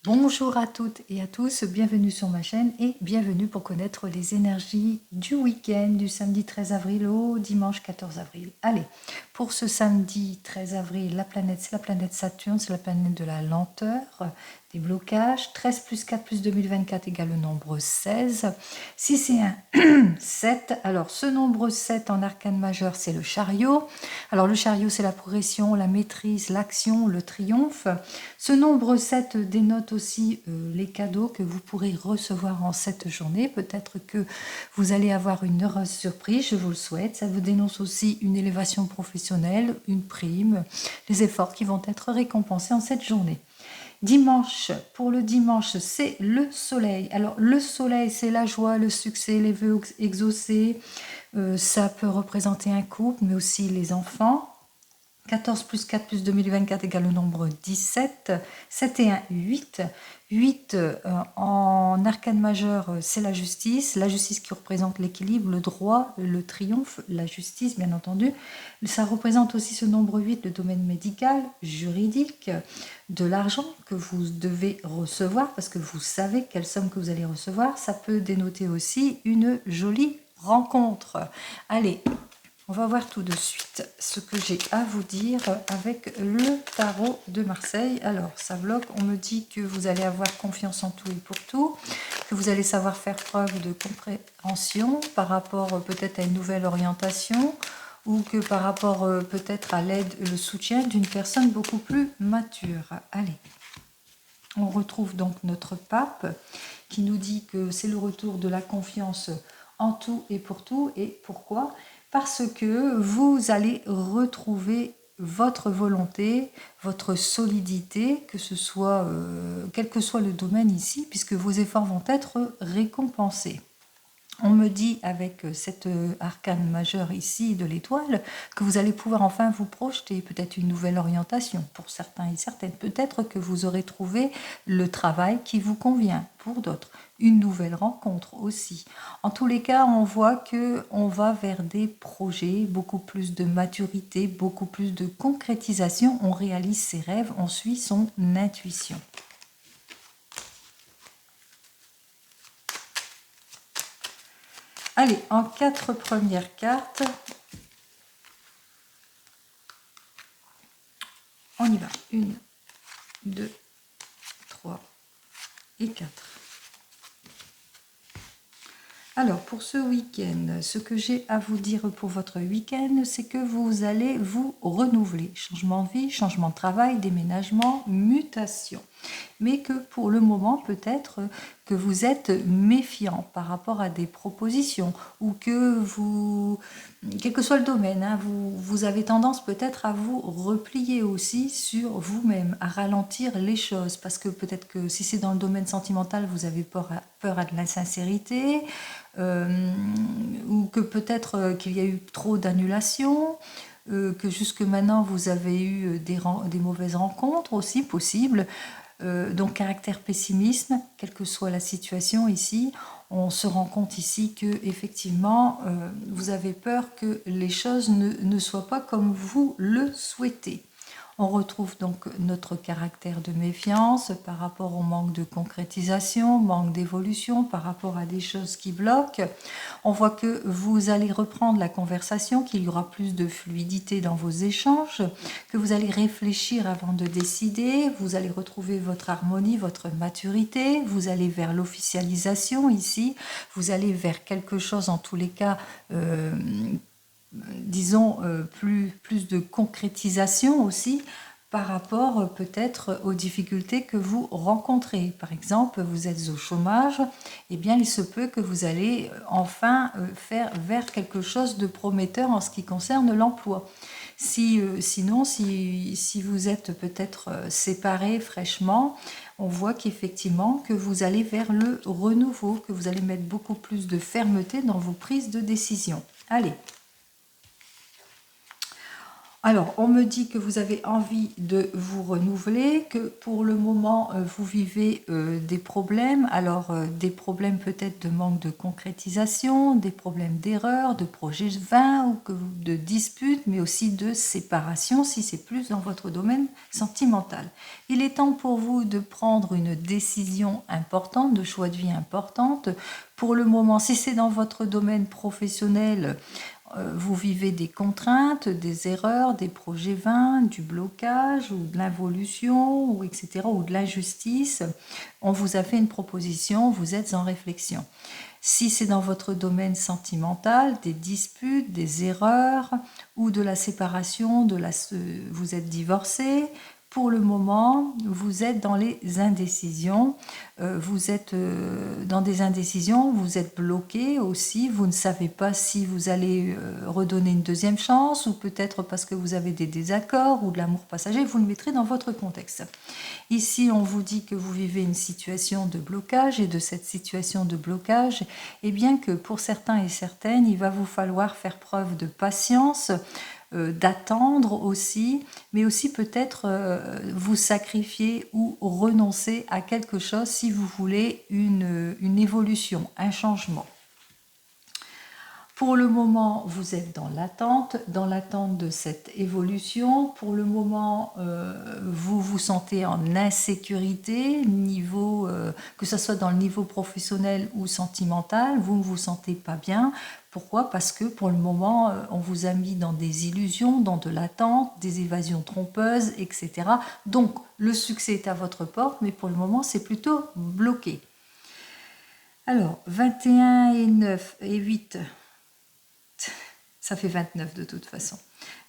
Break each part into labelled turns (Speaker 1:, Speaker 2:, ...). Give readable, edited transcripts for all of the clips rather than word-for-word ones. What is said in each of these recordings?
Speaker 1: Bonjour à toutes et à tous, bienvenue sur ma chaîne et bienvenue pour connaître les énergies du week-end du samedi 13 avril au dimanche 14 avril. Allez, pour ce samedi 13 avril, la planète, c'est la planète Saturne, c'est la planète de la lenteur, des blocages. 13 plus 4 plus 2024 égale le nombre 16. 6 et 1, 7. Alors ce nombre 7 en arcane majeur, c'est le chariot. Alors le chariot, c'est la progression, la maîtrise, l'action, le triomphe. Ce nombre 7 dénote aussi les cadeaux que vous pourrez recevoir en cette journée. Peut-être que vous allez avoir une heureuse surprise, je vous le souhaite. Ça vous dénonce aussi une élévation professionnelle, une prime, les efforts qui vont être récompensés en cette journée. Dimanche, pour le dimanche, c'est le soleil. Alors le soleil, c'est la joie, le succès, les vœux exaucés. Ça peut représenter un couple, mais aussi les enfants. 14 plus 4 plus 2024 égale le nombre 17. 7 et 1, 8. 8 en arcane majeur, c'est la justice qui représente l'équilibre, le droit, le triomphe, la justice bien entendu. Ça représente aussi ce nombre 8, le domaine médical, juridique, de l'argent que vous devez recevoir parce que vous savez quelle somme que vous allez recevoir. Ça peut dénoter aussi une jolie rencontre. Allez, on va voir tout de suite ce que j'ai à vous dire avec le tarot de Marseille. Alors, ça bloque. On me dit que vous allez avoir confiance en tout et pour tout, que vous allez savoir faire preuve de compréhension par rapport peut-être à une nouvelle orientation ou que par rapport peut-être à l'aide, le soutien d'une personne beaucoup plus mature. Allez, on retrouve donc notre pape qui nous dit que c'est le retour de la confiance en tout et pour tout. Et pourquoi ? Parce que vous allez retrouver votre volonté, votre solidité, que ce soit, quel que soit le domaine ici, puisque vos efforts vont être récompensés. On me dit avec cette arcane majeure ici de l'étoile que vous allez pouvoir enfin vous projeter, peut-être une nouvelle orientation pour certains et certaines. Peut-être que vous aurez trouvé le travail qui vous convient pour d'autres. Une nouvelle rencontre aussi. En tous les cas, on voit qu'on va vers des projets, beaucoup plus de maturité, beaucoup plus de concrétisation. On réalise ses rêves, on suit son intuition. Allez, en 4 premières cartes, on y va. 1, 2, 3 et 4. Alors, pour ce week-end, ce que j'ai à vous dire pour votre week-end, c'est que vous allez vous renouveler. Changement de vie, changement de travail, déménagement, mutation. Mais que pour le moment, peut-être que vous êtes méfiant par rapport à des propositions ou que vous, quel que soit le domaine, hein, vous avez tendance peut-être à vous replier aussi sur vous-même, à ralentir les choses parce que peut-être que si c'est dans le domaine sentimental, vous avez peur de l'insincérité ou que peut-être qu'il y a eu trop d'annulations. Que jusque maintenant vous avez eu des mauvaises rencontres aussi possibles. Donc caractère pessimisme, quelle que soit la situation ici, on se rend compte ici que effectivement vous avez peur que les choses ne soient pas comme vous le souhaitez. On retrouve donc notre caractère de méfiance par rapport au manque de concrétisation, manque d'évolution, par rapport à des choses qui bloquent. On voit que vous allez reprendre la conversation, qu'il y aura plus de fluidité dans vos échanges, que vous allez réfléchir avant de décider, vous allez retrouver votre harmonie, votre maturité, vous allez vers l'officialisation ici, vous allez vers quelque chose en tous les cas disons, plus de concrétisation aussi par rapport peut-être aux difficultés que vous rencontrez. Par exemple, vous êtes au chômage, eh bien il se peut que vous allez enfin faire vers quelque chose de prometteur en ce qui concerne l'emploi. Sinon, si vous êtes peut-être séparés fraîchement, on voit qu'effectivement que vous allez vers le renouveau, que vous allez mettre beaucoup plus de fermeté dans vos prises de décision. Allez, Alors, on me dit que vous avez envie de vous renouveler, que pour le moment, vous vivez des problèmes. Alors, des problèmes peut-être de manque de concrétisation, des problèmes d'erreur, de projets vains ou de disputes, mais aussi de séparation, si c'est plus dans votre domaine sentimental. Il est temps pour vous de prendre une décision importante, de choix de vie importante. Pour le moment, si c'est dans votre domaine professionnel, vous vivez des contraintes, des erreurs, des projets vains, du blocage ou de l'involution, ou etc., ou de l'injustice. On vous a fait une proposition, vous êtes en réflexion. Si c'est dans votre domaine sentimental, des disputes, des erreurs ou de la séparation, vous êtes divorcé, pour le moment, vous êtes dans les indécisions, vous êtes dans des indécisions, vous êtes bloqué aussi, vous ne savez pas si vous allez redonner une deuxième chance ou peut-être parce que vous avez des désaccords ou de l'amour passager, vous le mettrez dans votre contexte. Ici, on vous dit que vous vivez une situation de blocage et de cette situation de blocage, et bien que pour certains et certaines, il va vous falloir faire preuve de patience, d'attendre aussi, mais aussi peut-être vous sacrifier ou renoncer à quelque chose si vous voulez une évolution, un changement. Pour le moment, vous êtes dans l'attente de cette évolution. Pour le moment, vous vous sentez en insécurité, que ce soit dans le niveau professionnel ou sentimental, vous ne vous sentez pas bien. Pourquoi? Parce que pour le moment, on vous a mis dans des illusions, dans de l'attente, des évasions trompeuses, etc. Donc, le succès est à votre porte, mais pour le moment, c'est plutôt bloqué. Alors, 21 et 9 et 8... ça fait 29 de toute façon.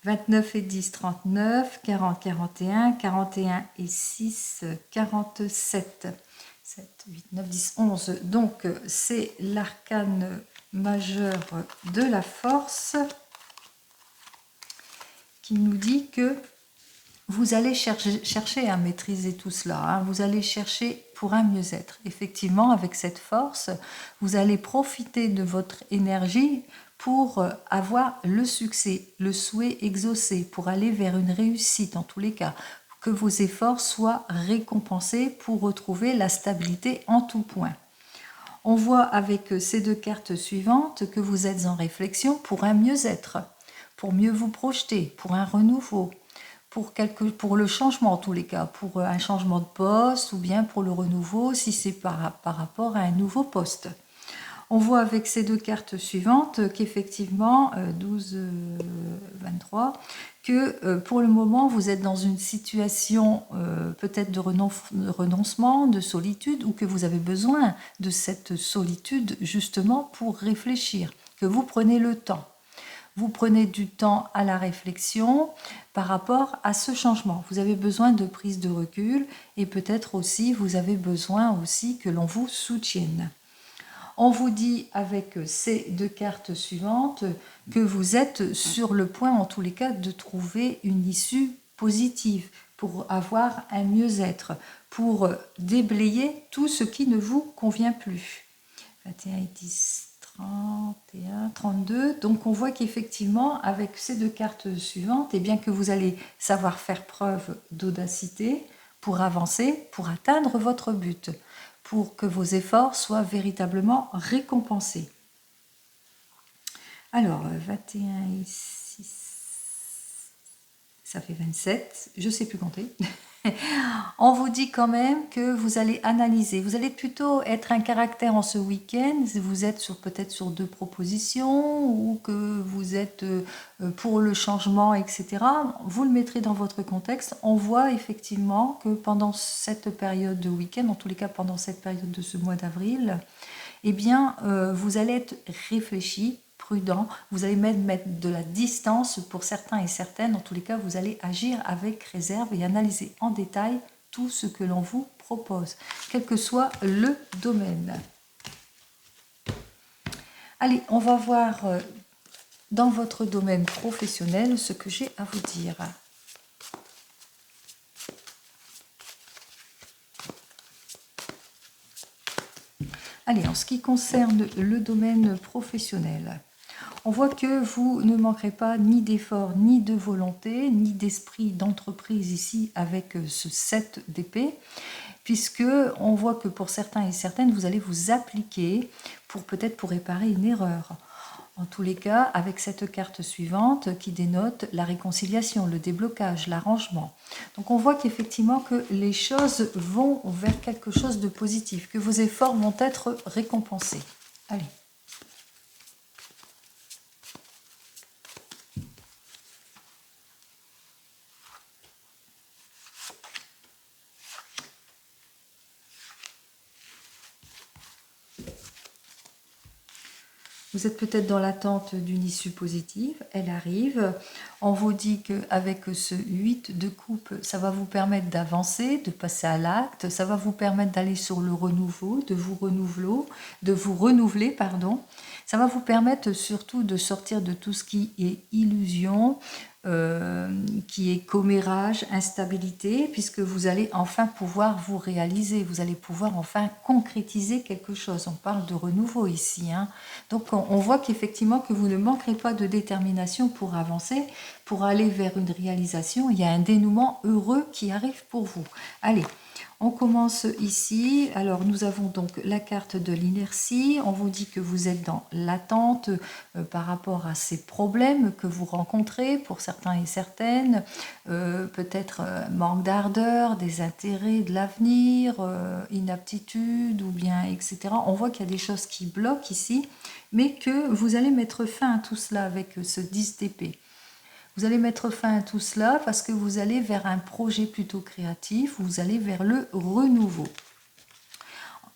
Speaker 1: 29 et 10, 39, 40, 41, 41 et 6, 47. 7, 8, 9, 10, 11. Donc, c'est l'arcane majeur de la force qui nous dit que vous allez chercher à maîtriser tout cela. Hein. Vous allez chercher pour un mieux-être. Effectivement, avec cette force, vous allez profiter de votre énergie pour avoir le succès, le souhait exaucé, pour aller vers une réussite en tous les cas, que vos efforts soient récompensés pour retrouver la stabilité en tout point. On voit avec ces deux cartes suivantes que vous êtes en réflexion pour un mieux-être, pour mieux vous projeter, pour un renouveau, pour le changement en tous les cas, pour un changement de poste ou bien pour le renouveau si c'est par rapport à un nouveau poste. On voit avec ces deux cartes suivantes qu'effectivement, 12, 23, que pour le moment, vous êtes dans une situation peut-être de renoncement, de solitude, ou que vous avez besoin de cette solitude justement pour réfléchir, que vous prenez le temps. Vous prenez du temps à la réflexion par rapport à ce changement. Vous avez besoin de prise de recul et peut-être aussi, vous avez besoin aussi que l'on vous soutienne. On vous dit avec ces deux cartes suivantes que vous êtes sur le point, en tous les cas, de trouver une issue positive pour avoir un mieux-être, pour déblayer tout ce qui ne vous convient plus. 21 et 10, 31, 32. Donc on voit qu'effectivement, avec ces deux cartes suivantes, et bien que vous allez savoir faire preuve d'audacité pour avancer, pour atteindre votre but, pour que vos efforts soient véritablement récompensés. Alors, 21 et 6, ça fait 27, je ne sais plus compter. On vous dit quand même que vous allez analyser. Vous allez plutôt être un caractère en ce week-end. Vous êtes peut-être sur deux propositions ou que vous êtes pour le changement, etc. Vous le mettrez dans votre contexte. On voit effectivement que pendant cette période de week-end, en tous les cas pendant cette période de ce mois d'avril, eh bien, vous allez être réfléchi, prudent, vous allez mettre de la distance pour certains et certaines. En tous les cas, vous allez agir avec réserve et analyser en détail tout ce que l'on vous propose, quel que soit le domaine. Allez, on va voir dans votre domaine professionnel ce que j'ai à vous dire. Allez, en ce qui concerne le domaine professionnel, On voit que vous ne manquerez pas ni d'effort, ni de volonté, ni d'esprit d'entreprise ici avec ce 7 d'épée, puisque on voit que pour certains et certaines, vous allez vous appliquer pour peut-être pour réparer une erreur. En tous les cas, avec cette carte suivante qui dénote la réconciliation, le déblocage, l'arrangement. Donc on voit qu'effectivement que les choses vont vers quelque chose de positif, que vos efforts vont être récompensés. Allez. Vous êtes peut-être dans l'attente d'une issue positive, elle arrive. On vous dit qu'avec ce 8 de coupe, ça va vous permettre d'avancer, de passer à l'acte, ça va vous permettre d'aller sur le renouveau, de vous renouveler, pardon. Ça va vous permettre surtout de sortir de tout ce qui est illusion, qui est commérage, instabilité, puisque vous allez enfin pouvoir vous réaliser, vous allez pouvoir enfin concrétiser quelque chose. On parle de renouveau ici, hein. Donc on voit qu'effectivement que vous ne manquerez pas de détermination pour avancer, pour aller vers une réalisation. Il y a un dénouement heureux qui arrive pour vous. Allez, on commence ici. Alors nous avons donc la carte de l'inertie. On vous dit que vous êtes dans l'attente par rapport à ces problèmes que vous rencontrez pour certains et certaines. Peut-être manque d'ardeur, des intérêts de l'avenir, inaptitude ou bien etc. On voit qu'il y a des choses qui bloquent ici, mais que vous allez mettre fin à tout cela avec ce 10 d'épée. Vous allez mettre fin à tout cela parce que vous allez vers un projet plutôt créatif, vous allez vers le renouveau.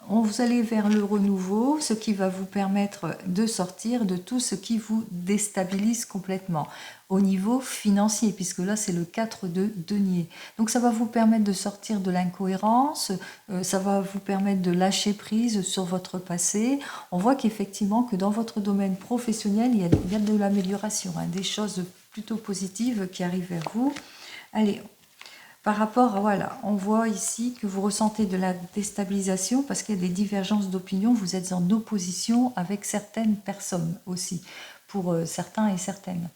Speaker 1: Vous allez vers le renouveau, ce qui va vous permettre de sortir de tout ce qui vous déstabilise complètement au niveau financier, puisque là c'est le 4 de denier. Donc ça va vous permettre de sortir de l'incohérence, ça va vous permettre de lâcher prise sur votre passé. On voit qu'effectivement que dans votre domaine professionnel, il y a de l'amélioration, hein, des choses plutôt positives qui arrivent vers vous. Allez, par rapport à, voilà, on voit ici que vous ressentez de la déstabilisation parce qu'il y a des divergences d'opinion, vous êtes en opposition avec certaines personnes aussi, pour certains et certaines.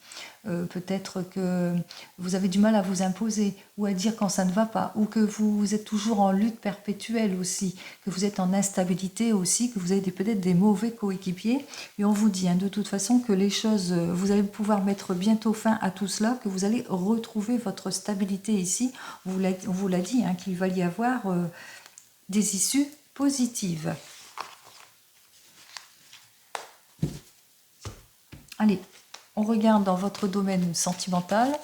Speaker 1: Peut-être que vous avez du mal à vous imposer ou à dire quand ça ne va pas, ou que vous êtes toujours en lutte perpétuelle aussi, que vous êtes en instabilité aussi, que vous avez peut-être des mauvais coéquipiers. Et on vous dit de toute façon que les choses, vous allez pouvoir mettre bientôt fin à tout cela, que vous allez retrouver votre stabilité ici. On vous l'a dit, hein, qu'il va y avoir des issues positives. Allez, on regarde dans votre domaine sentimental.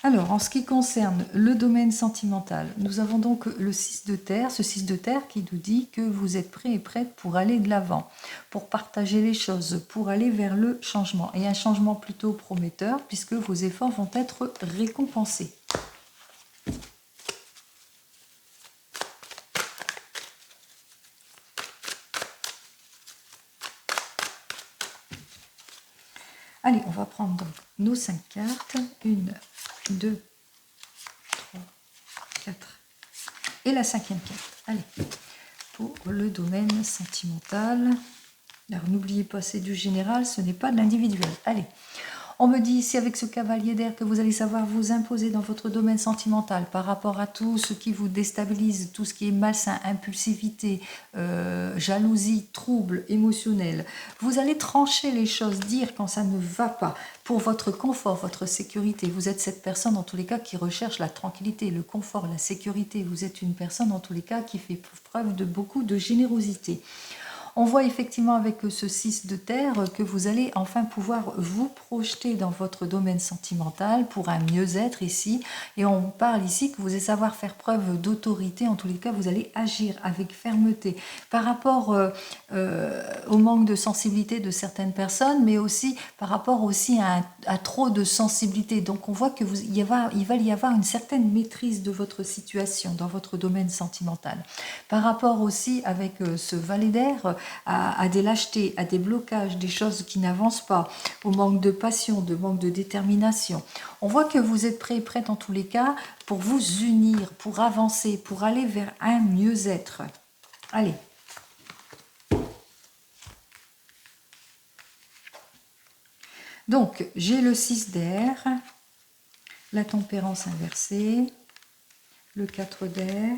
Speaker 1: Alors, en ce qui concerne le domaine sentimental, nous avons donc le 6 de terre, ce 6 de terre qui nous dit que vous êtes prêt et prête pour aller de l'avant, pour partager les choses, pour aller vers le changement. Et un changement plutôt prometteur puisque vos efforts vont être récompensés. Allez, on va prendre donc nos 5 cartes. 1, 2, 3, 4 et la 5e carte. Allez, pour le domaine sentimental. Alors n'oubliez pas, c'est du général, ce n'est pas de l'individuel. Allez, on me dit ici avec ce cavalier d'air que vous allez savoir vous imposer dans votre domaine sentimental par rapport à tout ce qui vous déstabilise, tout ce qui est malsain, impulsivité, jalousie, trouble émotionnel. Vous allez trancher les choses, dire quand ça ne va pas, pour votre confort, votre sécurité. Vous êtes cette personne en tous les cas qui recherche la tranquillité, le confort, la sécurité. Vous êtes une personne en tous les cas qui fait preuve de beaucoup de générosité. On voit effectivement avec ce 6 de terre que vous allez enfin pouvoir vous projeter dans votre domaine sentimental pour un mieux-être ici. Et on parle ici que vous allez savoir faire preuve d'autorité. En tous les cas, vous allez agir avec fermeté par rapport au manque de sensibilité de certaines personnes, mais aussi par rapport aussi à trop de sensibilité. Donc on voit que il va y avoir une certaine maîtrise de votre situation dans votre domaine sentimental. Par rapport aussi avec ce valet d'air, à des lâchetés, à des blocages, des choses qui n'avancent pas, au manque de passion, de manque de détermination. On voit que vous êtes prêt et prête en tous les cas pour vous unir, pour avancer, pour aller vers un mieux-être. Allez. Donc, j'ai le 6 d'air, la tempérance inversée, le 4 d'air,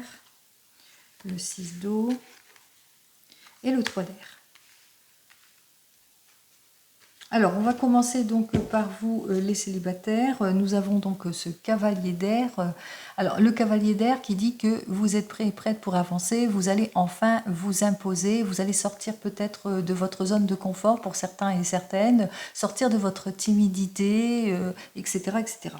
Speaker 1: le 6 d'eau et le 3 d'air. Alors, on va commencer donc par vous, les célibataires. Nous avons donc ce cavalier d'air. Alors, le cavalier d'air qui dit que vous êtes prêt et prête pour avancer. Vous allez enfin vous imposer. Vous allez sortir peut-être de votre zone de confort pour certains et certaines. Sortir de votre timidité, etc., etc.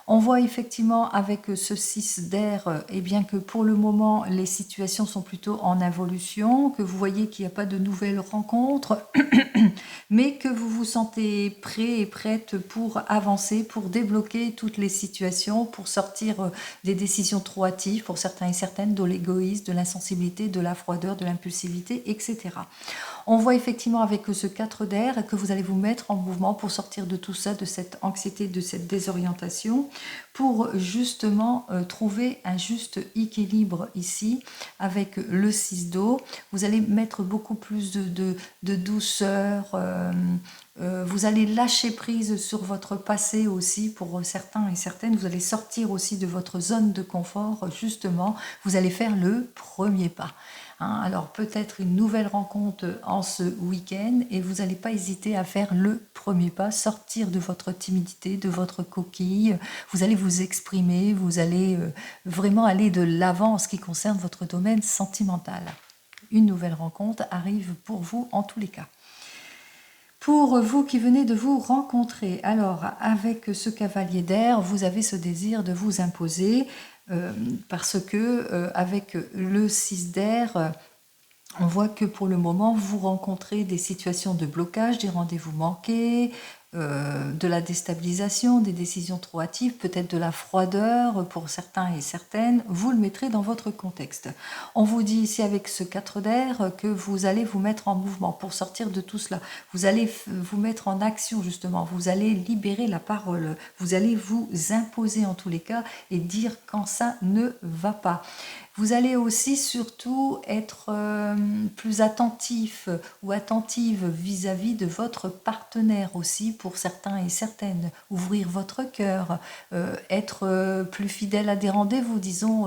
Speaker 1: On voit effectivement avec ce 6 d'air, eh bien que pour le moment, les situations sont plutôt en évolution, que vous voyez qu'il n'y a pas de nouvelles rencontres, mais que vous vous sentez prêt et prête pour avancer, pour débloquer toutes les situations, pour sortir des décisions trop hâtives pour certains et certaines, de l'égoïsme, de l'insensibilité, de la froideur, de l'impulsivité, etc. On voit effectivement avec ce 4 d'air que vous allez vous mettre en mouvement pour sortir de tout ça, de cette anxiété, de cette désorientation, pour justement trouver un juste équilibre ici avec le 6 d'eau. Vous allez mettre beaucoup plus de douceur, vous allez lâcher prise sur votre passé aussi pour certains et certaines. Vous allez sortir aussi de votre zone de confort, justement. Vous allez faire le premier pas. Alors peut-être une nouvelle rencontre en ce week-end et vous n'allez pas hésiter à faire le premier pas, sortir de votre timidité, de votre coquille. Vous allez vous exprimer, vous allez vraiment aller de l'avant en ce qui concerne votre domaine sentimental. Une nouvelle rencontre arrive pour vous en tous les cas. Pour vous qui venez de vous rencontrer, alors avec ce cavalier d'air, vous avez ce désir de vous imposer parce que avec le 6 d'air, on voit que pour le moment, vous rencontrez des situations de blocage, des rendez-vous manqués, de la déstabilisation, des décisions trop hâtives, peut-être de la froideur pour certains et certaines. Vous le mettrez dans votre contexte. On vous dit ici avec ce 4 d'air que vous allez vous mettre en mouvement pour sortir de tout cela. Vous allez vous mettre en action justement. Vous allez libérer la parole. Vous allez vous imposer en tous les cas et dire quand ça ne va pas. Vous allez aussi surtout être plus attentif ou attentive vis-à-vis de votre partenaire aussi pour certains et certaines. Ouvrir votre cœur, être plus fidèle à des rendez-vous, disons,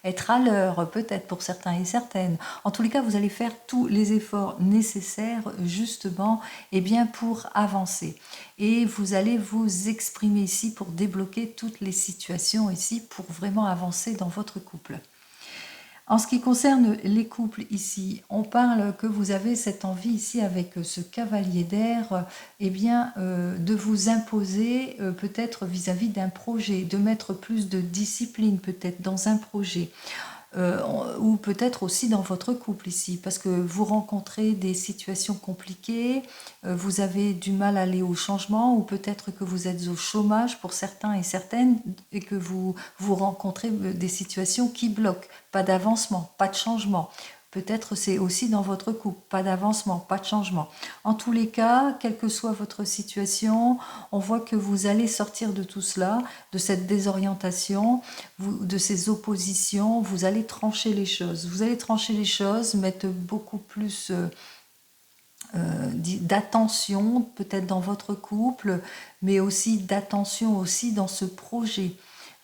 Speaker 1: être à l'heure peut-être pour certains et certaines. En tous les cas, vous allez faire tous les efforts nécessaires justement eh bien, pour avancer. Et vous allez vous exprimer ici pour débloquer toutes les situations ici pour vraiment avancer dans votre couple. En ce qui concerne les couples ici, on parle que vous avez cette envie ici avec ce cavalier d'air, eh bien, de vous imposer peut-être vis-à-vis d'un projet, de mettre plus de discipline peut-être dans un projet. Ou peut-être aussi dans votre couple ici, parce que vous rencontrez des situations compliquées, vous avez du mal à aller au changement, ou peut-être que vous êtes au chômage pour certains et certaines, et que vous rencontrez des situations qui bloquent, pas d'avancement, pas de changement. Peut-être c'est aussi dans votre couple, pas d'avancement, pas de changement. En tous les cas, quelle que soit votre situation, on voit que vous allez sortir de tout cela, de cette désorientation, de ces oppositions, vous allez trancher les choses. Vous allez trancher les choses, mettre beaucoup plus d'attention peut-être dans votre couple, mais aussi d'attention aussi dans ce projet.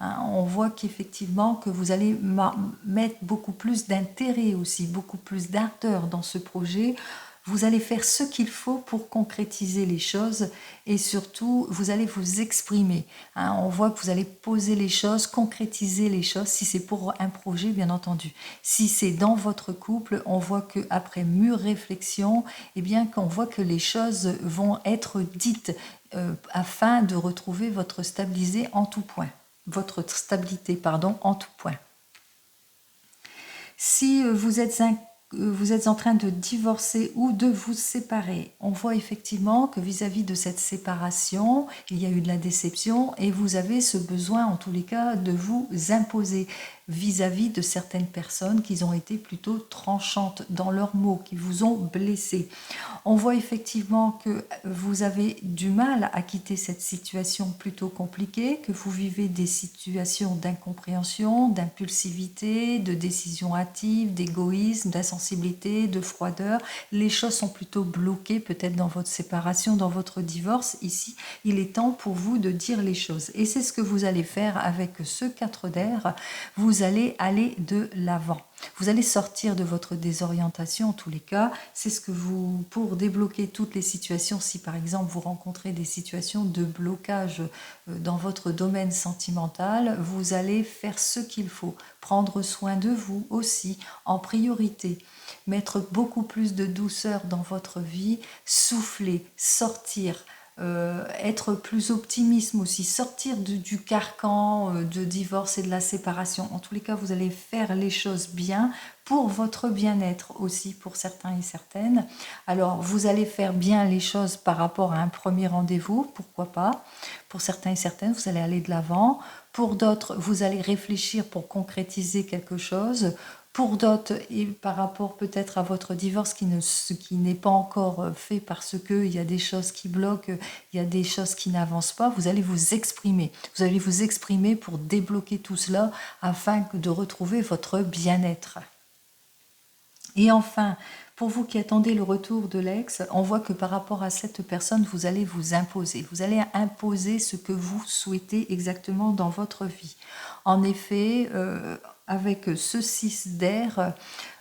Speaker 1: On voit qu'effectivement que vous allez mettre beaucoup plus d'intérêt aussi, beaucoup plus d'ardeur dans ce projet. Vous allez faire ce qu'il faut pour concrétiser les choses et surtout, vous allez vous exprimer. On voit que vous allez poser les choses, concrétiser les choses, si c'est pour un projet, bien entendu. Si c'est dans votre couple, on voit qu'après mûre réflexion, eh bien, qu'on voit que les choses vont être dites afin de retrouver votre stabilité en tout point. En tout point. Si vous êtes en train de divorcer ou de vous séparer, on voit effectivement que vis-à-vis de cette séparation, il y a eu de la déception et vous avez ce besoin en tous les cas de vous imposer. vis-à-vis de certaines personnes qui ont été plutôt tranchantes dans leurs mots, qui vous ont blessé. On voit effectivement que vous avez du mal à quitter cette situation plutôt compliquée, que vous vivez des situations d'incompréhension, d'impulsivité, de décision hâtive, d'égoïsme, d'insensibilité, de froideur. Les choses sont plutôt bloquées peut-être dans votre séparation, dans votre divorce. Ici, il est temps pour vous de dire les choses. Et c'est ce que vous allez faire avec ce 4 d'air. Vous allez aller de l'avant. Vous allez sortir de votre désorientation en tous les cas. C'est ce que vous, pour débloquer toutes les situations, si par exemple vous rencontrez des situations de blocage dans votre domaine sentimental, vous allez faire ce qu'il faut. Prendre soin de vous aussi en priorité. Mettre beaucoup plus de douceur dans votre vie, souffler, sortir, être plus optimiste aussi, sortir du carcan de divorce et de la séparation. En tous les cas, vous allez faire les choses bien pour votre bien-être aussi, pour certains et certaines. Alors, vous allez faire bien les choses par rapport à un premier rendez-vous, pourquoi pas. Pour certains et certaines, vous allez aller de l'avant. Pour d'autres, vous allez réfléchir pour concrétiser quelque chose. Pour d'autres, et par rapport peut-être à votre divorce qui n'est pas encore fait parce qu'il y a des choses qui bloquent, il y a des choses qui n'avancent pas, vous allez vous exprimer. Vous allez vous exprimer pour débloquer tout cela afin de retrouver votre bien-être. Et enfin, pour vous qui attendez le retour de l'ex, on voit que par rapport à cette personne, vous allez vous imposer. Vous allez imposer ce que vous souhaitez exactement dans votre vie. En effet, avec ce 6 d'air,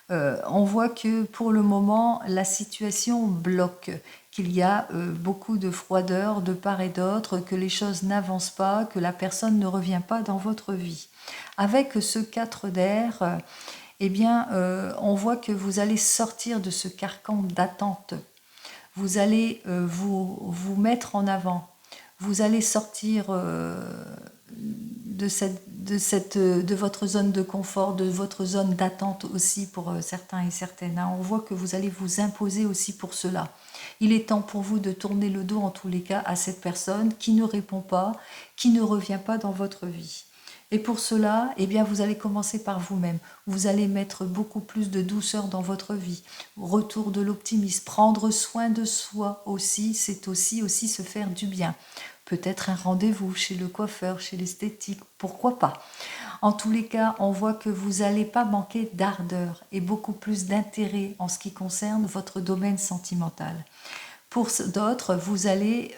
Speaker 1: on voit que pour le moment, la situation bloque, qu'il y a beaucoup de froideur de part et d'autre, que les choses n'avancent pas, que la personne ne revient pas dans votre vie. Avec ce 4 d'air, eh bien, on voit que vous allez sortir de ce carcan d'attente. Vous allez vous mettre en avant. Vous allez sortir de votre zone de confort, de votre zone d'attente aussi pour certains et certaines. On voit que vous allez vous imposer aussi pour cela. Il est temps pour vous de tourner le dos en tous les cas à cette personne qui ne répond pas, qui ne revient pas dans votre vie. Et pour cela, eh bien, vous allez commencer par vous-même. Vous allez mettre beaucoup plus de douceur dans votre vie. Retour de l'optimisme. Prendre soin de soi aussi, c'est aussi se faire du bien. Peut-être un rendez-vous chez le coiffeur, chez l'esthétique, pourquoi pas. En tous les cas, on voit que vous n'allez pas manquer d'ardeur et beaucoup plus d'intérêt en ce qui concerne votre domaine sentimental. Pour d'autres, vous allez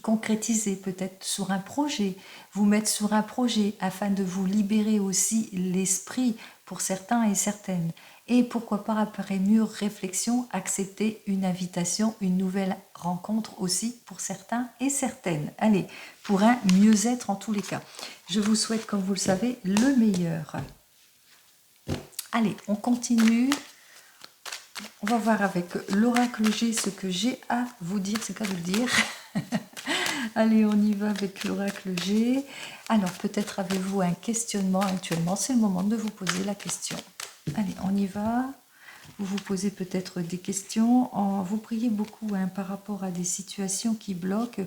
Speaker 1: concrétiser peut-être sur un projet, vous mettre sur un projet afin de vous libérer aussi l'esprit pour certains et certaines. Et pourquoi pas, après mûre réflexion, accepter une invitation, une nouvelle rencontre aussi pour certains et certaines. Allez, pour un mieux-être en tous les cas. Je vous souhaite, comme vous le savez, le meilleur. Allez, on continue. On va voir avec l'oracle G ce que j'ai à vous dire, c'est qu'à vous le dire. Allez, on y va avec l'oracle G. Alors, peut-être avez-vous un questionnement actuellement, c'est le moment de vous poser la question. Allez, on y va. Vous vous posez peut-être des questions. Vous priez beaucoup par rapport à des situations qui bloquent,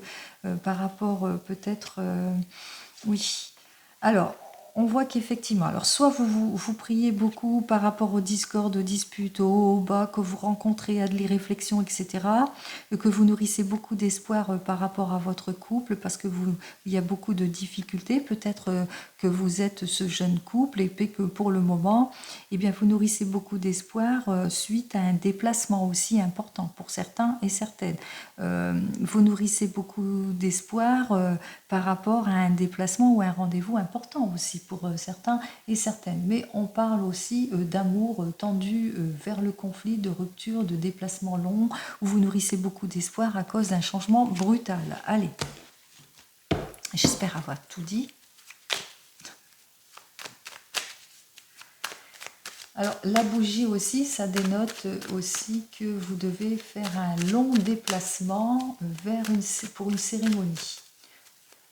Speaker 1: par rapport peut-être... oui. Alors, on voit qu'effectivement, alors soit vous priez beaucoup par rapport aux discordes, aux disputes, aux hauts, aux bas que vous rencontrez, à des réflexions, etc. Et que vous nourrissez beaucoup d'espoir par rapport à votre couple parce que il y a beaucoup de difficultés. Peut-être que vous êtes ce jeune couple et que pour le moment, eh bien, vous nourrissez beaucoup d'espoir suite à un déplacement aussi important pour certains et certaines. Vous nourrissez beaucoup d'espoir par rapport à un déplacement ou un rendez-vous important aussi pour certains et certaines. Mais on parle aussi d'amour tendu vers le conflit, de rupture, de déplacement long, où vous nourrissez beaucoup d'espoir à cause d'un changement brutal. Allez, j'espère avoir tout dit. Alors, la bougie aussi, ça dénote aussi que vous devez faire un long déplacement pour une cérémonie.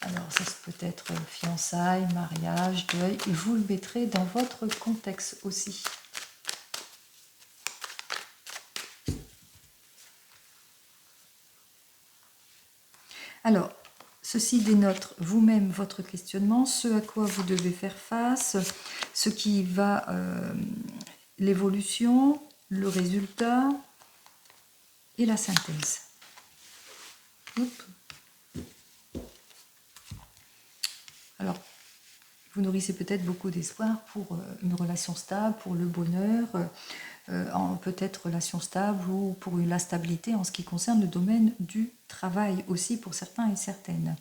Speaker 1: Alors, ça peut être fiançailles, mariage, deuil, et vous le mettrez dans votre contexte aussi. Alors, ceci dénote vous-même votre questionnement, ce à quoi vous devez faire face, ce qui va, l'évolution, le résultat et la synthèse. Oups. Alors, vous nourrissez peut-être beaucoup d'espoir pour une relation stable, pour le bonheur, peut-être relation stable ou pour la stabilité en ce qui concerne le domaine du travail aussi pour certains et certaines.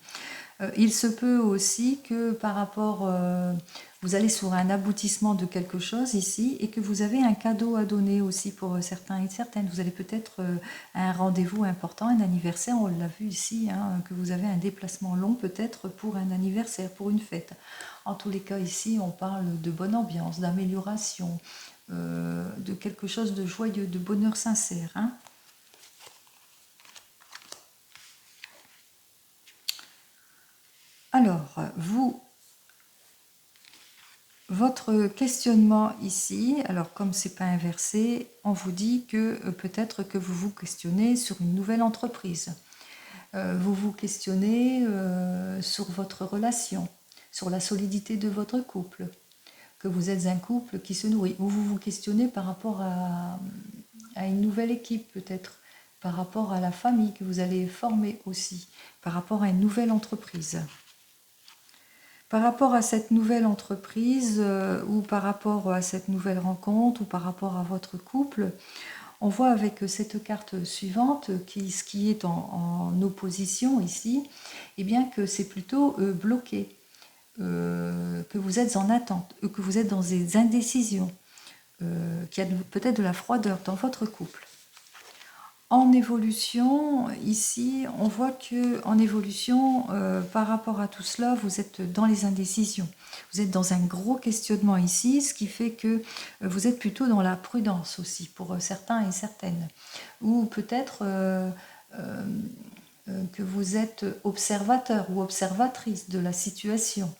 Speaker 1: Il se peut aussi que par rapport, vous allez sur un aboutissement de quelque chose ici et que vous avez un cadeau à donner aussi pour certains et certaines. Vous allez peut-être un rendez-vous important, un anniversaire, on l'a vu ici, hein, que vous avez un déplacement long peut-être pour un anniversaire, pour une fête. En tous les cas ici, on parle de bonne ambiance, d'amélioration, de quelque chose de joyeux, de bonheur sincère, hein. Alors, votre questionnement ici, alors comme c'est pas inversé, on vous dit que peut-être que vous vous questionnez sur une nouvelle entreprise. Vous vous questionnez sur votre relation, sur la solidité de votre couple, que vous êtes un couple qui se nourrit. Ou vous vous questionnez par rapport à une nouvelle équipe peut-être, par rapport à la famille que vous allez former aussi, par rapport à une nouvelle entreprise. Par rapport à cette nouvelle entreprise ou par rapport à cette nouvelle rencontre ou par rapport à votre couple, on voit avec cette carte suivante, ce qui est en opposition ici, eh bien que c'est plutôt bloqué, que vous êtes en attente, que vous êtes dans des indécisions, qu'il y a peut-être de la froideur dans votre couple. En évolution, ici, on voit que en évolution, par rapport à tout cela, vous êtes dans les indécisions. Vous êtes dans un gros questionnement ici, ce qui fait que vous êtes plutôt dans la prudence aussi, pour certains et certaines. Ou peut-être que vous êtes observateur ou observatrice de la situation.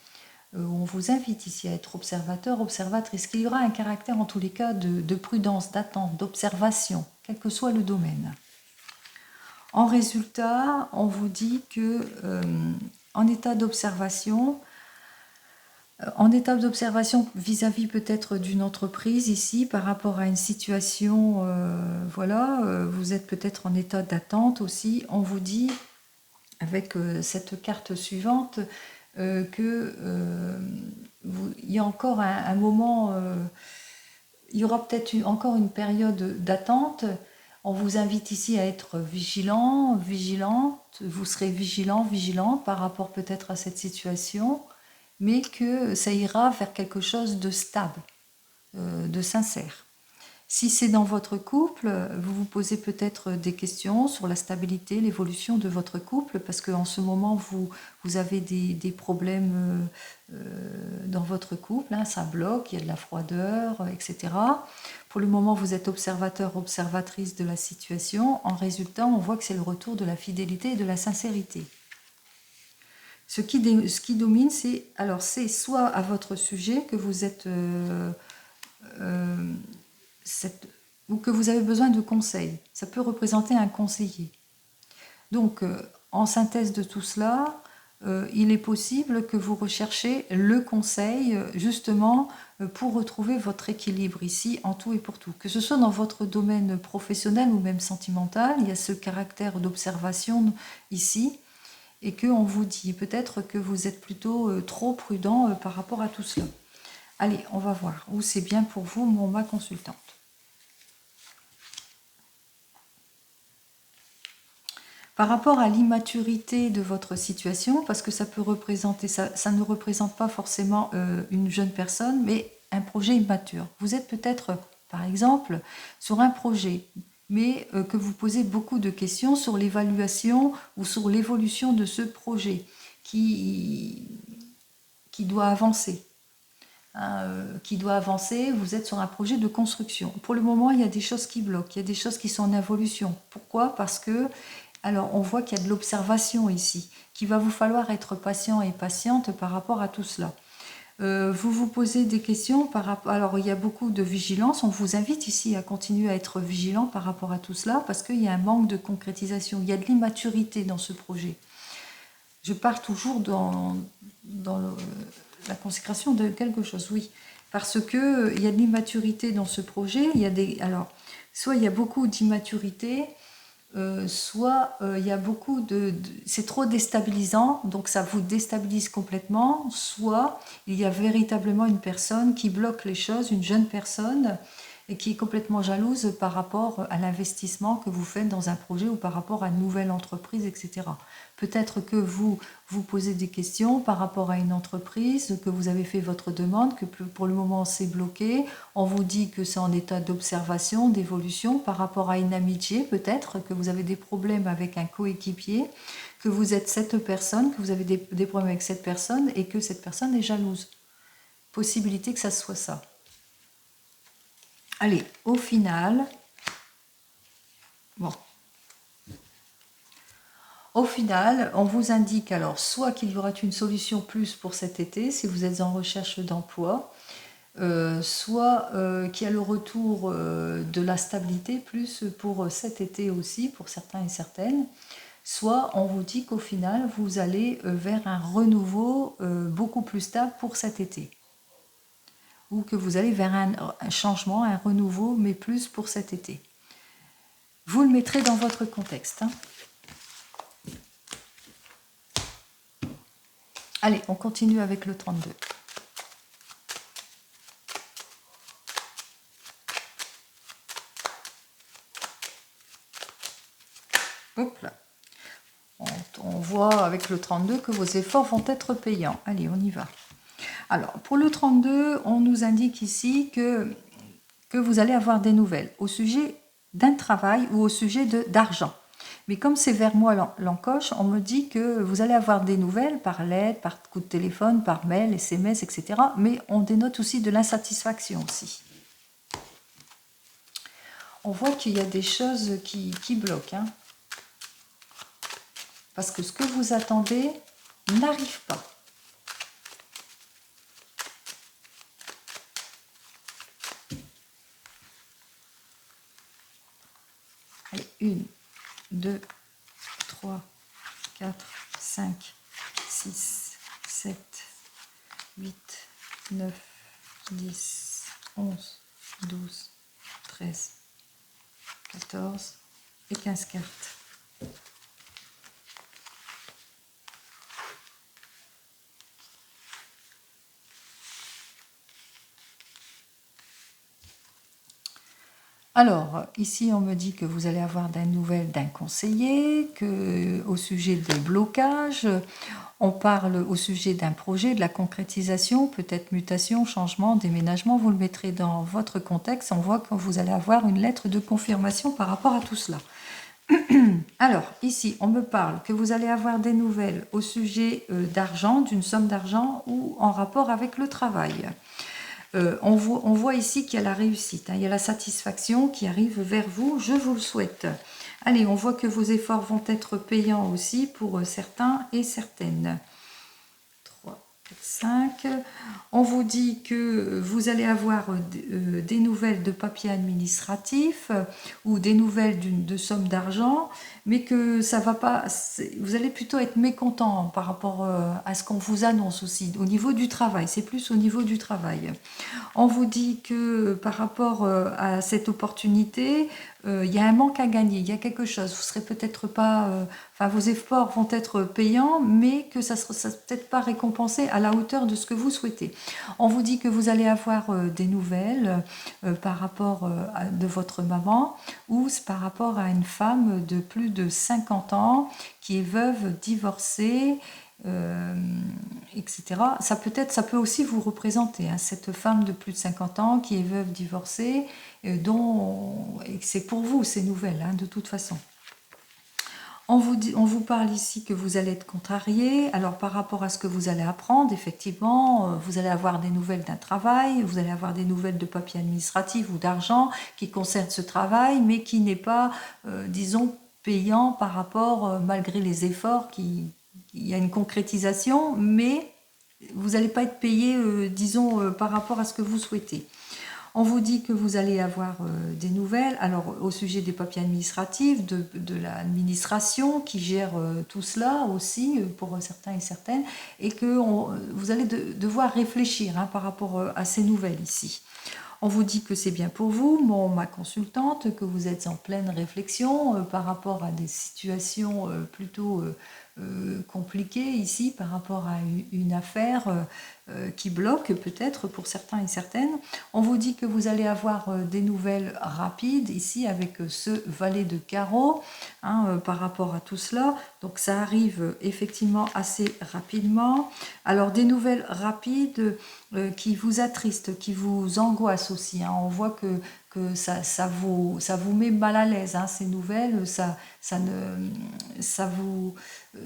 Speaker 1: On vous invite ici à être observateur, observatrice, qu'il y aura un caractère en tous les cas de prudence, d'attente, d'observation, quel que soit le domaine. En résultat, on vous dit que en état d'observation vis-à-vis peut-être d'une entreprise ici, par rapport à une situation, voilà, vous êtes peut-être en état d'attente aussi. On vous dit, avec cette carte suivante, que il y a encore un moment, il y aura peut-être encore une période d'attente. On vous invite ici à être vigilant, vigilante, vous serez vigilant, vigilante par rapport peut-être à cette situation, mais que ça ira vers quelque chose de stable, de sincère. Si c'est dans votre couple, vous vous posez peut-être des questions sur la stabilité, l'évolution de votre couple, parce qu'en ce moment, vous avez des problèmes dans votre couple, hein, ça bloque, il y a de la froideur, etc. Pour le moment, vous êtes observateur, observatrice de la situation. En résultat, on voit que c'est le retour de la fidélité et de la sincérité. Ce qui domine, c'est soit à votre sujet que vous êtes... ou que vous avez besoin de conseils. Ça peut représenter un conseiller. Donc, en synthèse de tout cela, il est possible que vous recherchez le conseil justement pour retrouver votre équilibre ici en tout et pour tout. Que ce soit dans votre domaine professionnel ou même sentimental, il y a ce caractère d'observation ici et qu'on vous dit peut-être que vous êtes plutôt trop prudent par rapport à tout cela. Allez, on va voir où c'est bien pour vous, ma consultante. Par rapport à l'immaturité de votre situation, parce que ça peut représenter, ça ne représente pas forcément une jeune personne, mais un projet immature. Vous êtes peut-être, par exemple, sur un projet, mais que vous posez beaucoup de questions sur l'évaluation ou sur l'évolution de ce projet qui doit avancer. Qui doit avancer, vous êtes sur un projet de construction. Pour le moment, il y a des choses qui bloquent, il y a des choses qui sont en évolution. Pourquoi? Parce que alors, on voit qu'il y a de l'observation ici, qu'il va vous falloir être patient et patiente par rapport à tout cela. Vous vous posez des questions par rapport... Alors, il y a beaucoup de vigilance. On vous invite ici à continuer à être vigilant par rapport à tout cela parce qu'il y a un manque de concrétisation. Il y a de l'immaturité dans ce projet. Je pars toujours dans la consécration de quelque chose, oui. parce que il y a de l'immaturité dans ce projet. Alors, soit il y a beaucoup d'immaturité, soit il y a beaucoup c'est trop déstabilisant, donc ça vous déstabilise complètement, soit il y a véritablement une personne qui bloque les choses, une jeune personne, et qui est complètement jalouse par rapport à l'investissement que vous faites dans un projet ou par rapport à une nouvelle entreprise, etc. Peut-être que vous vous posez des questions par rapport à une entreprise, que vous avez fait votre demande, que pour le moment c'est bloqué, on vous dit que c'est en état d'observation, d'évolution, par rapport à une amitié peut-être, que vous avez des problèmes avec un coéquipier, que vous êtes cette personne, que vous avez des problèmes avec cette personne et que cette personne est jalouse. Possibilité que ça soit ça. Allez, au final, bon. Au final, on vous indique alors soit qu'il y aura une solution plus pour cet été, si vous êtes en recherche d'emploi, soit qu'il y a le retour de la stabilité plus pour cet été aussi, pour certains et certaines, soit on vous dit qu'au final, vous allez vers un renouveau beaucoup plus stable pour cet été. Ou que vous allez vers un changement, un renouveau, mais plus pour cet été. Vous le mettrez dans votre contexte. Hein. Allez, on continue avec le 32. Hop là. On voit avec le 32 que vos efforts vont être payants. Allez, on y va. Alors, pour le 32, on nous indique ici que vous allez avoir des nouvelles au sujet d'un travail ou au sujet d'argent. Mais comme c'est vers moi l'encoche, on me dit que vous allez avoir des nouvelles par lettre, par coup de téléphone, par mail, SMS, etc. Mais on dénote aussi de l'insatisfaction aussi. On voit qu'il y a des choses qui bloquent. Hein. Parce que ce que vous attendez n'arrive pas. Allez, 1, 2, 3, 4, 5, 6, 7, 8, 9, 10, 11, 12, 13, 14 et 15 cartes. Alors, ici, on me dit que vous allez avoir des nouvelles d'un conseiller, que au sujet de blocage, on parle au sujet d'un projet, de la concrétisation, peut-être mutation, changement, déménagement. Vous le mettrez dans votre contexte. On voit que vous allez avoir une lettre de confirmation par rapport à tout cela. Alors, ici, on me parle que vous allez avoir des nouvelles au sujet d'argent, d'une somme d'argent ou en rapport avec le travail. On voit ici qu'il y a la réussite, hein, il y a la satisfaction qui arrive vers vous, je vous le souhaite. Allez, on voit que vos efforts vont être payants aussi pour certains et certaines. 3, 4, 5. On vous dit que vous allez avoir des nouvelles de papier administratif ou des nouvelles de somme d'argent, mais que ça va pas. Vous allez plutôt être mécontent par rapport à ce qu'on vous annonce aussi au niveau du travail. C'est plus au niveau du travail. On vous dit que par rapport à cette opportunité, il y a un manque à gagner, il y a quelque chose. Vous serez peut-être pas, vos efforts vont être payants, mais que ça ne sera peut-être pas récompensé à la hauteur de ce que vous souhaitez. On vous dit que vous allez avoir des nouvelles par rapport de votre maman ou par rapport à une femme de plus de 50 ans qui est veuve, divorcée, etc. Ça peut aussi vous représenter, hein, cette femme de plus de 50 ans qui est veuve, divorcée, et c'est pour vous ces nouvelles, hein, de toute façon. On vous parle ici que vous allez être contrarié. Alors par rapport à ce que vous allez apprendre, effectivement, vous allez avoir des nouvelles d'un travail, vous allez avoir des nouvelles de papier administratif ou d'argent qui concernent ce travail, mais qui n'est pas, disons, payant par rapport, malgré les efforts, il y a une concrétisation, mais vous n'allez pas être payé, disons, par rapport à ce que vous souhaitez. On vous dit que vous allez avoir des nouvelles, alors au sujet des papiers administratifs, de l'administration qui gère tout cela aussi pour certains et certaines, et que vous allez devoir réfléchir par rapport à ces nouvelles ici. On vous dit que c'est bien pour vous, ma consultante, que vous êtes en pleine réflexion par rapport à des situations plutôt compliquées ici, par rapport à une affaire qui bloque peut-être pour certains et certaines. On vous dit que vous allez avoir des nouvelles rapides ici avec ce valet de carreau par rapport à tout cela. Donc ça arrive effectivement assez rapidement. Alors des nouvelles rapides qui vous attristent, qui vous angoissent aussi. On voit que ça vous met mal à l'aise, ces nouvelles,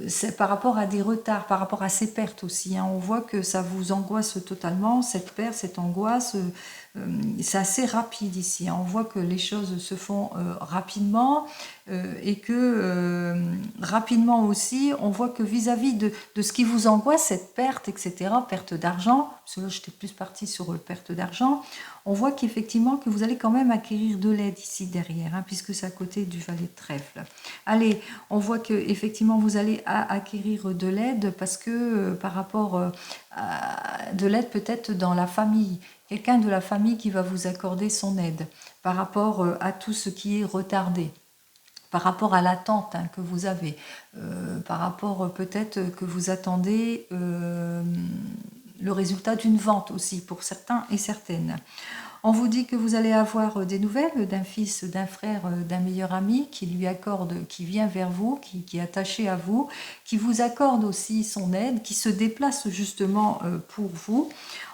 Speaker 1: c'est par rapport à des retards, par rapport à ces pertes aussi. On voit que ça vous angoisse totalement, cette perte, cette angoisse. C'est assez rapide ici. On voit que les choses se font rapidement et que rapidement aussi, on voit que vis-à-vis de ce qui vous angoisse, cette perte, etc., perte d'argent, parce que là j'étais plus partie sur perte d'argent, on voit qu'effectivement que vous allez quand même acquérir de l'aide ici derrière, puisque c'est à côté du valet de trèfle. Allez, on voit que effectivement vous allez acquérir de l'aide parce que par rapport à de l'aide peut-être dans la famille, quelqu'un de la famille qui va vous accorder son aide par rapport à tout ce qui est retardé, par rapport à l'attente que vous avez, par rapport peut-être que vous attendez le résultat d'une vente aussi pour certains et certaines. On vous dit que vous allez avoir des nouvelles d'un fils, d'un frère, d'un meilleur ami qui lui accorde, qui vient vers vous, qui est attaché à vous, qui vous accorde aussi son aide, qui se déplace justement pour vous.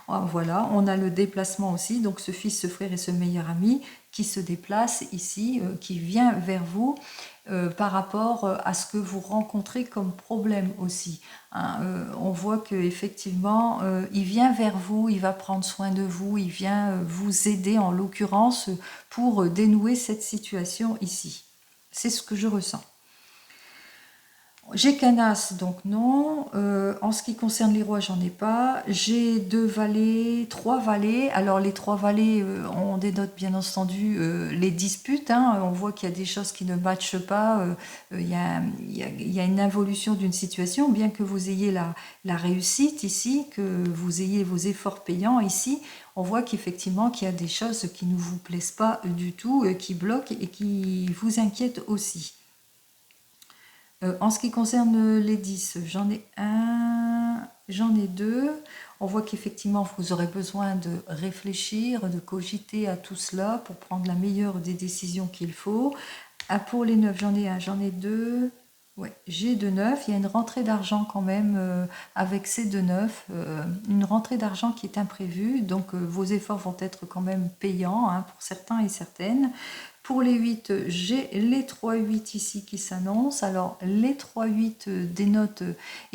Speaker 1: Voilà, on a le déplacement aussi, donc ce fils, ce frère et ce meilleur ami qui se déplace ici, qui vient vers vous par rapport à ce que vous rencontrez comme problème aussi. On voit qu'effectivement, il vient vers vous, il va prendre soin de vous, il vient vous aider en l'occurrence pour dénouer cette situation ici. C'est ce que je ressens. J'ai qu'un as, donc non. En ce qui concerne les rois, j'en ai pas. J'ai 2 valets, 3 valets. Alors les 3 valets, on dénote bien entendu les disputes. On voit qu'il y a des choses qui ne matchent pas. Il y a une involution d'une situation, bien que vous ayez la réussite ici, que vous ayez vos efforts payants ici. On voit qu'effectivement qu'il y a des choses qui ne vous plaisent pas du tout, qui bloquent et qui vous inquiètent aussi. En ce qui concerne les 10, j'en ai un, j'en ai 2. On voit qu'effectivement, vous aurez besoin de réfléchir, de cogiter à tout cela pour prendre la meilleure des décisions qu'il faut. Pour les 9, j'en ai un, j'en ai 2. Ouais, j'ai 2 9. Il y a une rentrée d'argent quand même avec ces 2 9. Une rentrée d'argent qui est imprévue. Donc vos efforts vont être quand même payants pour certains et certaines. Pour les 8, j'ai les 3-8 ici qui s'annoncent. Alors, les 3-8 dénotent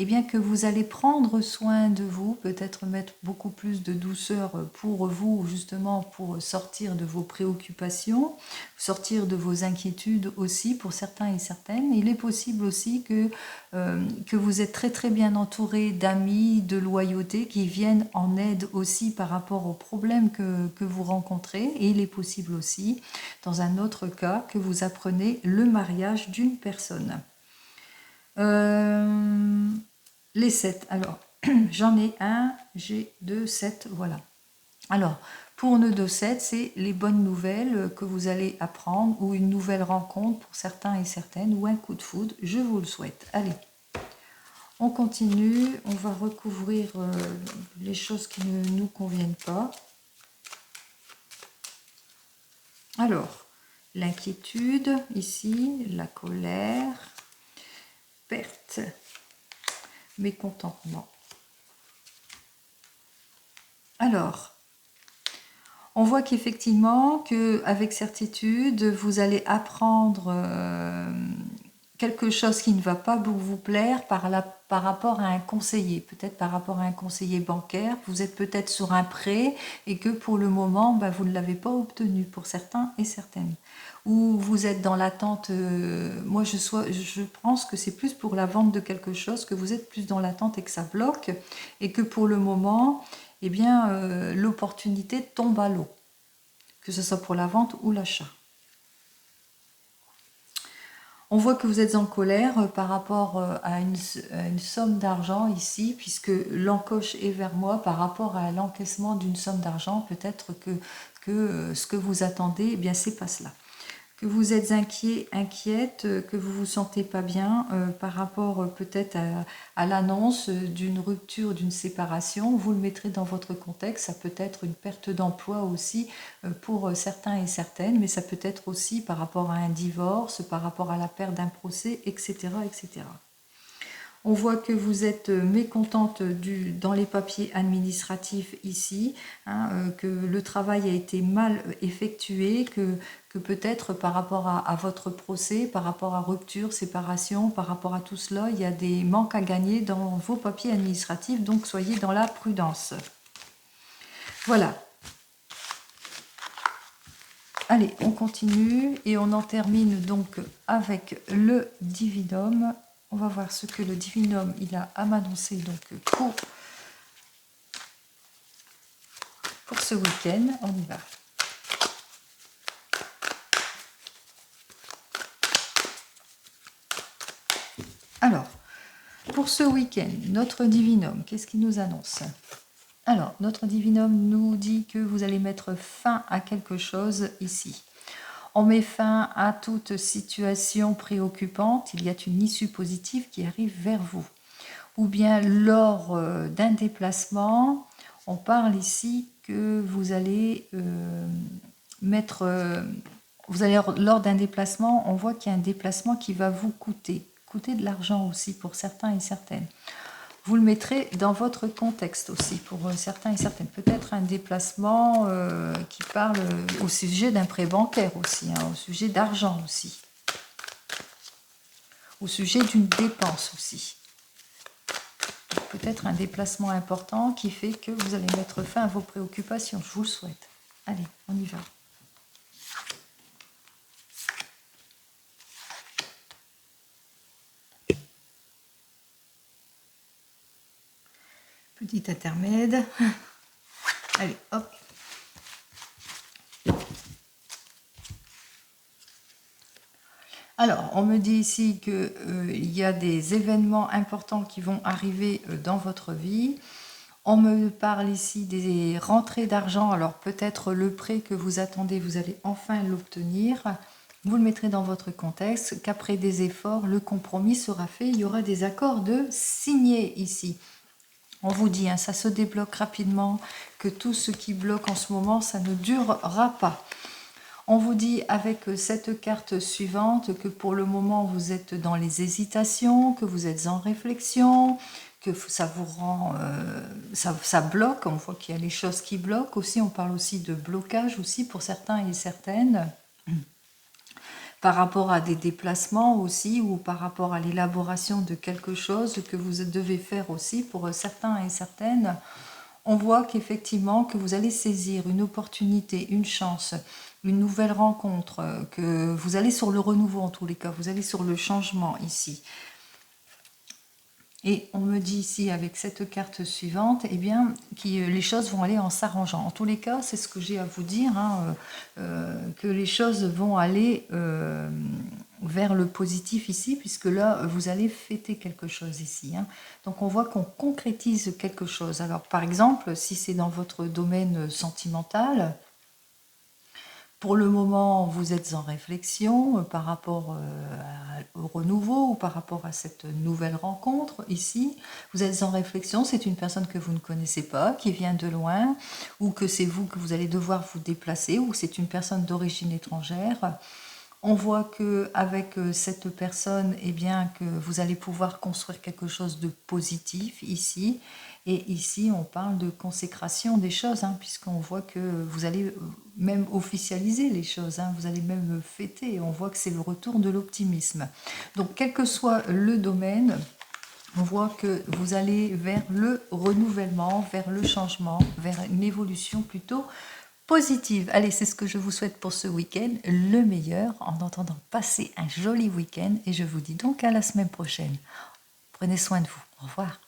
Speaker 1: bien, que vous allez prendre soin de vous, peut-être mettre beaucoup plus de douceur pour vous, justement, pour sortir de vos préoccupations, sortir de vos inquiétudes aussi, pour certains et certaines. Il est possible aussi que vous êtes très très bien entouré d'amis, de loyauté qui viennent en aide aussi par rapport aux problèmes que vous rencontrez. Et il est possible aussi, dans un autre cas, que vous apprenez le mariage d'une personne. Les 7, alors j'en ai un, j'ai 2, 7, voilà. Alors, pour nœud de 7, c'est les bonnes nouvelles que vous allez apprendre ou une nouvelle rencontre pour certains et certaines ou un coup de foudre, je vous le souhaite. Allez, on continue, on va recouvrir les choses qui ne nous conviennent pas. Alors, l'inquiétude, ici, la colère, perte, mécontentement. Alors, on voit qu'effectivement, qu'avec certitude, vous allez apprendre quelque chose qui ne va pas vous plaire par rapport à un conseiller, peut-être par rapport à un conseiller bancaire. Vous êtes peut-être sur un prêt et que pour le moment, vous ne l'avez pas obtenu pour certains et certaines. Ou vous êtes dans l'attente, moi je pense que c'est plus pour la vente de quelque chose, que vous êtes plus dans l'attente et que ça bloque, et que pour le moment, l'opportunité tombe à l'eau. que ce soit pour la vente ou l'achat. On voit que vous êtes en colère par rapport à une somme d'argent ici, puisque l'encoche est vers moi par rapport à l'encaissement d'une somme d'argent. Peut-être que ce que vous attendez, eh bien, c'est pas cela. Que vous êtes inquiet, inquiète, que vous vous sentez pas bien par rapport peut-être à l'annonce d'une rupture, d'une séparation. Vous le mettrez dans votre contexte. Ça peut être une perte d'emploi aussi pour certains et certaines, mais ça peut être aussi par rapport à un divorce, par rapport à la perte d'un procès, etc., etc. On voit que vous êtes mécontente dans les papiers administratifs ici, hein, que le travail a été mal effectué, que peut-être par rapport à votre procès, par rapport à rupture, séparation, par rapport à tout cela, il y a des manques à gagner dans vos papiers administratifs, donc soyez dans la prudence. Voilà. Allez, on continue et on en termine donc avec le dividende. On va voir ce que le divinum il a à m'annoncer donc pour ce week-end. On y va. Alors, pour ce week-end, notre divinum, qu'est-ce qu'il nous annonce? Alors, notre divinum nous dit que vous allez mettre fin à quelque chose ici. On met fin à toute situation préoccupante. Il y a une issue positive qui arrive vers vous. Ou bien lors d'un déplacement, on parle ici que vous allez lors d'un déplacement, on voit qu'il y a un déplacement qui va vous coûter de l'argent aussi pour certains et certaines. Vous le mettrez dans votre contexte aussi pour certains et certaines. Peut-être un déplacement qui parle au sujet d'un prêt bancaire aussi, hein, au sujet d'argent aussi. Au sujet d'une dépense aussi. Peut-être un déplacement important qui fait que vous allez mettre fin à vos préoccupations. Je vous le souhaite. Allez, on y va. Petit intermède. Allez, hop. Alors, on me dit ici qu'il y a des événements importants qui vont arriver dans votre vie. On me parle ici des rentrées d'argent. Alors, peut-être le prêt que vous attendez, vous allez enfin l'obtenir. Vous le mettrez dans votre contexte, qu'après des efforts, le compromis sera fait. Il y aura des accords de signer ici. On vous dit, hein, ça se débloque rapidement, que tout ce qui bloque en ce moment, ça ne durera pas. On vous dit avec cette carte suivante que pour le moment, vous êtes dans les hésitations, que vous êtes en réflexion, que ça vous rend... ça bloque, on voit qu'il y a les choses qui bloquent. Aussi, on parle aussi de blocage aussi pour certains et certaines. Par rapport à des déplacements aussi ou par rapport à l'élaboration de quelque chose que vous devez faire aussi pour certains et certaines, on voit qu'effectivement que vous allez saisir une opportunité, une chance, une nouvelle rencontre, que vous allez sur le renouveau en tous les cas, vous allez sur le changement ici. Et on me dit ici, avec cette carte suivante, eh bien, que les choses vont aller en s'arrangeant. En tous les cas, c'est ce que j'ai à vous dire, hein, que les choses vont aller vers le positif ici, puisque là, vous allez fêter quelque chose ici. Hein. Donc, on voit qu'on concrétise quelque chose. Alors, par exemple, si c'est dans votre domaine sentimental, pour le moment, vous êtes en réflexion par rapport au renouveau ou par rapport à cette nouvelle rencontre ici. Vous êtes en réflexion, c'est une personne que vous ne connaissez pas, qui vient de loin, ou que c'est vous que vous allez devoir vous déplacer, ou c'est une personne d'origine étrangère. On voit qu'avec cette personne, eh bien, que vous allez pouvoir construire quelque chose de positif ici. Et ici, on parle de consécration des choses, hein, puisqu'on voit que vous allez même officialiser les choses, hein, vous allez même fêter. On voit que c'est le retour de l'optimisme. Donc, quel que soit le domaine, on voit que vous allez vers le renouvellement, vers le changement, vers une évolution plutôt positive. Allez, c'est ce que je vous souhaite pour ce week-end, le meilleur, en entendant passer un joli week-end. Et je vous dis donc à la semaine prochaine. Prenez soin de vous. Au revoir.